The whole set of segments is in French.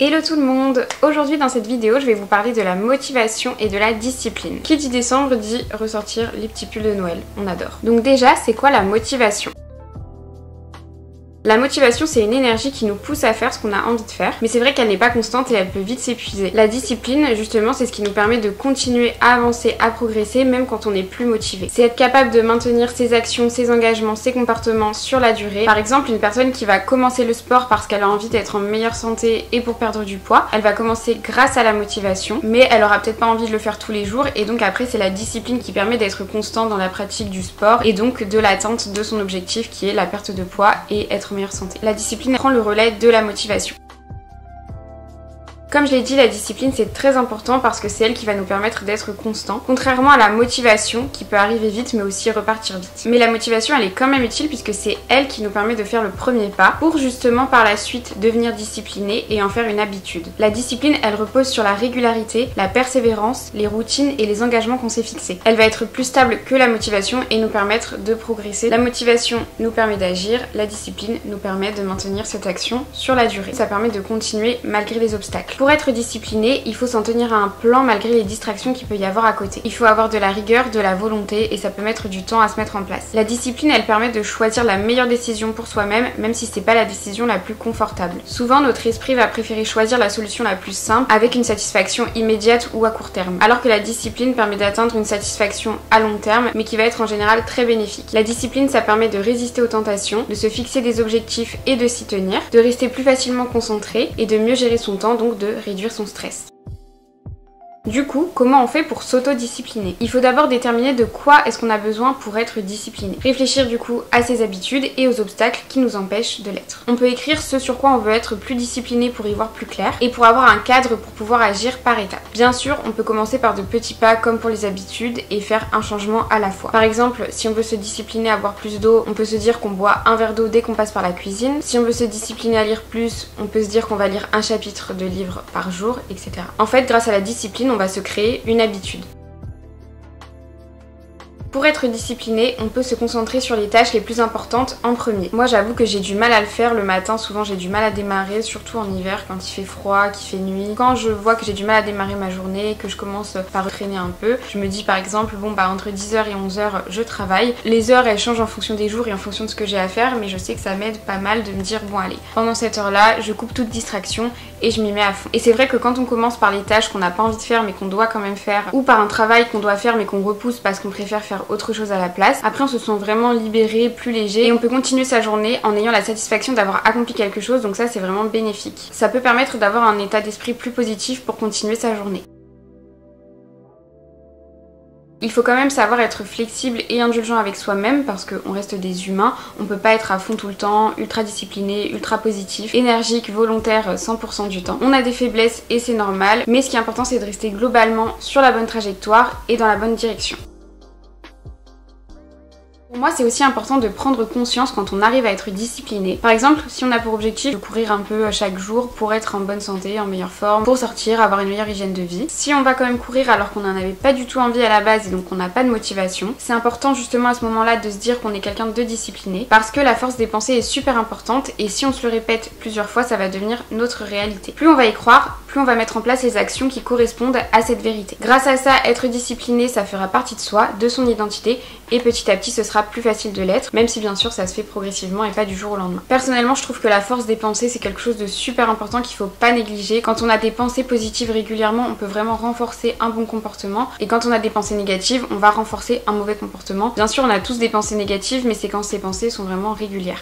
Hello tout le monde! Aujourd'hui dans cette vidéo je vais vous parler de la motivation et de la discipline. Qui dit décembre dit ressortir les petits pulls de Noël, on adore. Donc déjà c'est quoi la motivation? La motivation, c'est une énergie qui nous pousse à faire ce qu'on a envie de faire, mais c'est vrai qu'elle n'est pas constante et elle peut vite s'épuiser. La discipline, justement, c'est ce qui nous permet de continuer à avancer, à progresser, même quand on n'est plus motivé. C'est être capable de maintenir ses actions, ses engagements, ses comportements sur la durée. Par exemple, une personne qui va commencer le sport parce qu'elle a envie d'être en meilleure santé et pour perdre du poids, elle va commencer grâce à la motivation, mais elle aura peut-être pas envie de le faire tous les jours, et donc après c'est la discipline qui permet d'être constant dans la pratique du sport et donc de l'atteinte de son objectif qui est la perte de poids et être meilleure santé. La discipline prend le relais de la motivation. Comme je l'ai dit, la discipline c'est très important parce que c'est elle qui va nous permettre d'être constant, contrairement à la motivation qui peut arriver vite mais aussi repartir vite. Mais la motivation elle est quand même utile puisque c'est elle qui nous permet de faire le premier pas pour justement par la suite devenir discipliné et en faire une habitude. La discipline elle repose sur la régularité, la persévérance, les routines et les engagements qu'on s'est fixés. Elle va être plus stable que la motivation et nous permettre de progresser. La motivation nous permet d'agir, la discipline nous permet de maintenir cette action sur la durée. Ça permet de continuer malgré les obstacles. Pour être discipliné, il faut s'en tenir à un plan malgré les distractions qu'il peut y avoir à côté. Il faut avoir de la rigueur, de la volonté et ça peut mettre du temps à se mettre en place. La discipline, elle permet de choisir la meilleure décision pour soi-même, même si c'est pas la décision la plus confortable. Souvent, notre esprit va préférer choisir la solution la plus simple avec une satisfaction immédiate ou à court terme, alors que la discipline permet d'atteindre une satisfaction à long terme, mais qui va être en général très bénéfique. La discipline, ça permet de résister aux tentations, de se fixer des objectifs et de s'y tenir, de rester plus facilement concentré et de mieux gérer son temps, donc de réduire son stress. Du coup, comment on fait pour s'auto-discipliner? Il faut d'abord déterminer de quoi est-ce qu'on a besoin pour être discipliné. Réfléchir du coup à ses habitudes et aux obstacles qui nous empêchent de l'être. On peut écrire ce sur quoi on veut être plus discipliné pour y voir plus clair et pour avoir un cadre pour pouvoir agir par étapes. Bien sûr, on peut commencer par de petits pas comme pour les habitudes et faire un changement à la fois. Par exemple, si on veut se discipliner à boire plus d'eau, on peut se dire qu'on boit un verre d'eau dès qu'on passe par la cuisine. Si on veut se discipliner à lire plus, on peut se dire qu'on va lire un chapitre de livre par jour, etc. En fait, grâce à la discipline, on va se créer une habitude. Pour être discipliné, on peut se concentrer sur les tâches les plus importantes en premier. Moi j'avoue que j'ai du mal à le faire le matin, souvent j'ai du mal à démarrer, surtout en hiver quand il fait froid, qu'il fait nuit. Quand je vois que j'ai du mal à démarrer ma journée, que je commence par traîner un peu, je me dis par exemple bon bah entre 10h et 11h je travaille. Les heures elles changent en fonction des jours et en fonction de ce que j'ai à faire, mais je sais que ça m'aide pas mal de me dire bon allez, pendant cette heure là je coupe toute distraction et je m'y mets à fond. Et c'est vrai que quand on commence par les tâches qu'on n'a pas envie de faire mais qu'on doit quand même faire, ou par un travail qu'on doit faire mais qu'on repousse parce qu'on préfère faire autre chose à la place, après on se sent vraiment libéré, plus léger et on peut continuer sa journée en ayant la satisfaction d'avoir accompli quelque chose, donc ça c'est vraiment bénéfique. Ça peut permettre d'avoir un état d'esprit plus positif pour continuer sa journée. Il faut quand même savoir être flexible et indulgent avec soi-même parce qu'on reste des humains, on peut pas être à fond tout le temps, ultra discipliné, ultra positif, énergique, volontaire 100% du temps. On a des faiblesses et c'est normal, mais ce qui est important c'est de rester globalement sur la bonne trajectoire et dans la bonne direction. Pour moi, c'est aussi important de prendre conscience quand on arrive à être discipliné. Par exemple, si on a pour objectif de courir un peu chaque jour pour être en bonne santé, en meilleure forme, pour sortir, avoir une meilleure hygiène de vie. Si on va quand même courir alors qu'on n'en avait pas du tout envie à la base et donc on n'a pas de motivation, c'est important justement à ce moment-là de se dire qu'on est quelqu'un de discipliné parce que la force des pensées est super importante et si on se le répète plusieurs fois, ça va devenir notre réalité. Plus on va y croire, plus on va mettre en place les actions qui correspondent à cette vérité. Grâce à ça, être discipliné, ça fera partie de soi, de son identité et petit à petit ce sera plus facile de l'être, même si bien sûr ça se fait progressivement et pas du jour au lendemain. Personnellement, je trouve que la force des pensées c'est quelque chose de super important qu'il faut pas négliger. Quand on a des pensées positives régulièrement, on peut vraiment renforcer un bon comportement et quand on a des pensées négatives, on va renforcer un mauvais comportement. Bien sûr, on a tous des pensées négatives, mais c'est quand ces pensées sont vraiment régulières.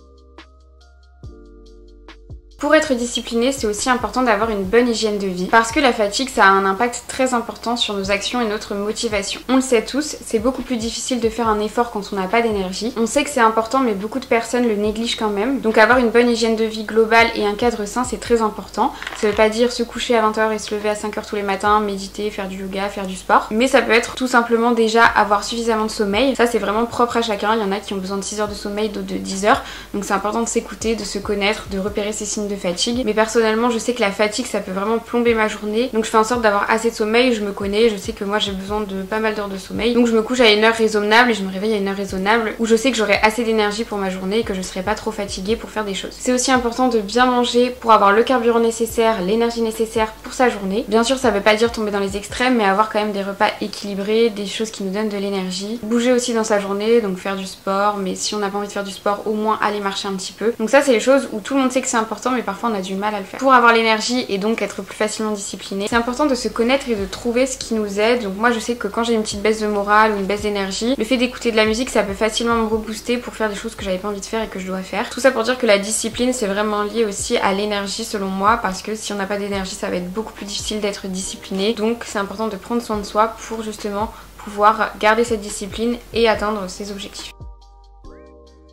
Pour être discipliné, c'est aussi important d'avoir une bonne hygiène de vie parce que la fatigue, ça a un impact très important sur nos actions et notre motivation. On le sait tous, c'est beaucoup plus difficile de faire un effort quand on n'a pas d'énergie. On sait que c'est important, mais beaucoup de personnes le négligent quand même. Donc avoir une bonne hygiène de vie globale et un cadre sain, c'est très important. Ça veut pas dire se coucher à 20h et se lever à 5h tous les matins, méditer, faire du yoga, faire du sport. Mais ça peut être tout simplement déjà avoir suffisamment de sommeil. Ça, c'est vraiment propre à chacun. Il y en a qui ont besoin de 6 heures de sommeil, d'autres de 10 heures. Donc c'est important de s'écouter, de se connaître, de repérer ses signes de fatigue. Mais personnellement, je sais que la fatigue, ça peut vraiment plomber ma journée. Donc je fais en sorte d'avoir assez de sommeil, je me connais, je sais que moi j'ai besoin de pas mal d'heures de sommeil. Donc je me couche à une heure raisonnable et je me réveille à une heure raisonnable où je sais que j'aurai assez d'énergie pour ma journée et que je serai pas trop fatiguée pour faire des choses. C'est aussi important de bien manger pour avoir le carburant nécessaire, l'énergie nécessaire pour sa journée. Bien sûr, ça veut pas dire tomber dans les extrêmes, mais avoir quand même des repas équilibrés, des choses qui nous donnent de l'énergie. Bouger aussi dans sa journée, donc faire du sport, mais si on n'a pas envie de faire du sport, au moins aller marcher un petit peu. Donc ça, c'est les choses où tout le monde sait que c'est important, mais parfois on a du mal à le faire. Pour avoir l'énergie et donc être plus facilement discipliné, c'est important de se connaître et de trouver ce qui nous aide. Donc moi, je sais que quand j'ai une petite baisse de morale ou une baisse d'énergie, le fait d'écouter de la musique, ça peut facilement me rebooster pour faire des choses que j'avais pas envie de faire et que je dois faire. Tout ça pour dire que la discipline, c'est vraiment lié aussi à l'énergie selon moi, parce que si on n'a pas d'énergie, ça va être beaucoup plus difficile d'être discipliné. Donc c'est important de prendre soin de soi pour justement pouvoir garder cette discipline et atteindre ses objectifs.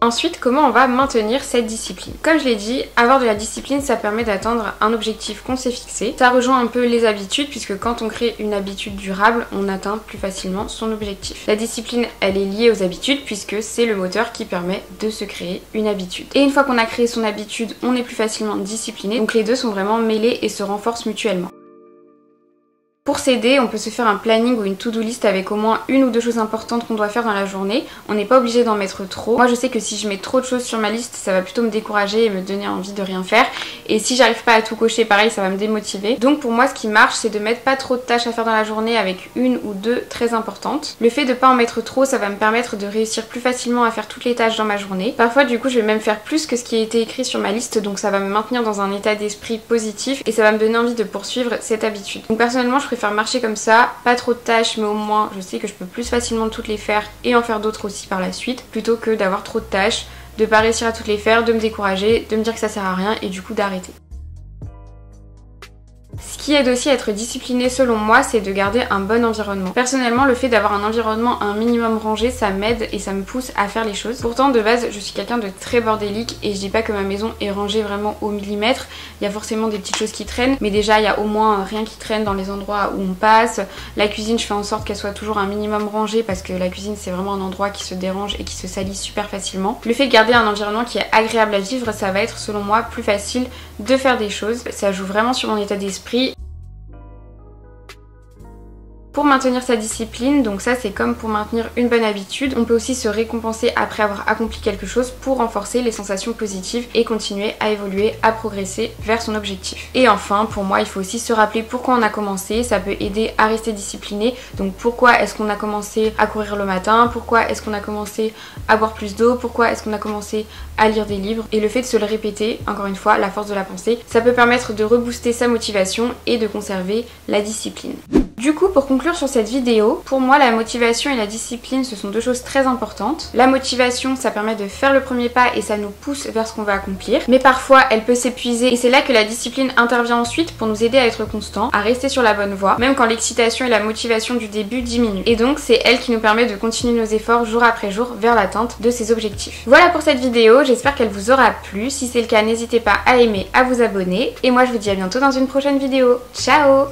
Ensuite, comment on va maintenir cette discipline? Comme je l'ai dit, avoir de la discipline, ça permet d'atteindre un objectif qu'on s'est fixé. Ça rejoint un peu les habitudes, puisque quand on crée une habitude durable, on atteint plus facilement son objectif. La discipline, elle est liée aux habitudes, puisque c'est le moteur qui permet de se créer une habitude. Et une fois qu'on a créé son habitude, on est plus facilement discipliné. Donc les deux sont vraiment mêlés et se renforcent mutuellement. Pour s'aider, on peut se faire un planning ou une to-do list avec au moins une ou deux choses importantes qu'on doit faire dans la journée. On n'est pas obligé d'en mettre trop. Moi je sais que si je mets trop de choses sur ma liste, ça va plutôt me décourager et me donner envie de rien faire. Et si j'arrive pas à tout cocher, pareil, ça va me démotiver. Donc pour moi ce qui marche, c'est de mettre pas trop de tâches à faire dans la journée avec une ou deux très importantes. Le fait de pas en mettre trop, ça va me permettre de réussir plus facilement à faire toutes les tâches dans ma journée. Parfois du coup je vais même faire plus que ce qui a été écrit sur ma liste, donc ça va me maintenir dans un état d'esprit positif et ça va me donner envie de poursuivre cette habitude. Donc personnellement je préfère marcher comme ça, pas trop de tâches, mais au moins je sais que je peux plus facilement toutes les faire et en faire d'autres aussi par la suite, plutôt que d'avoir trop de tâches, de pas réussir à toutes les faire, de me décourager, de me dire que ça sert à rien et du coup d'arrêter. Ce qui aide aussi à être discipliné selon moi, c'est de garder un bon environnement. Personnellement, le fait d'avoir un environnement un minimum rangé, ça m'aide et ça me pousse à faire les choses. Pourtant, de base, je suis quelqu'un de très bordélique et je dis pas que ma maison est rangée vraiment au millimètre. Il y a forcément des petites choses qui traînent, mais déjà, il y a au moins rien qui traîne dans les endroits où on passe. La cuisine, je fais en sorte qu'elle soit toujours un minimum rangée parce que la cuisine, c'est vraiment un endroit qui se dérange et qui se salit super facilement. Le fait de garder un environnement qui est agréable à vivre, ça va être, selon moi, plus facile de faire des choses. Ça joue vraiment sur mon état d'esprit. Pour maintenir sa discipline, donc ça c'est comme pour maintenir une bonne habitude, on peut aussi se récompenser après avoir accompli quelque chose pour renforcer les sensations positives et continuer à évoluer, à progresser vers son objectif. Et enfin, pour moi, il faut aussi se rappeler pourquoi on a commencé, ça peut aider à rester discipliné. Donc pourquoi est-ce qu'on a commencé à courir le matin, pourquoi est-ce qu'on a commencé à boire plus d'eau, pourquoi est-ce qu'on a commencé à lire des livres. Et le fait de se le répéter, encore une fois, la force de la pensée, ça peut permettre de rebooster sa motivation et de conserver la discipline. Du coup, pour conclure sur cette vidéo, pour moi la motivation et la discipline ce sont deux choses très importantes. La motivation, ça permet de faire le premier pas et ça nous pousse vers ce qu'on va accomplir. Mais parfois elle peut s'épuiser et c'est là que la discipline intervient ensuite pour nous aider à être constant, à rester sur la bonne voie, même quand l'excitation et la motivation du début diminuent. Et donc c'est elle qui nous permet de continuer nos efforts jour après jour vers l'atteinte de ces objectifs. Voilà pour cette vidéo, j'espère qu'elle vous aura plu. Si c'est le cas, n'hésitez pas à aimer, à vous abonner. Et moi je vous dis à bientôt dans une prochaine vidéo. Ciao!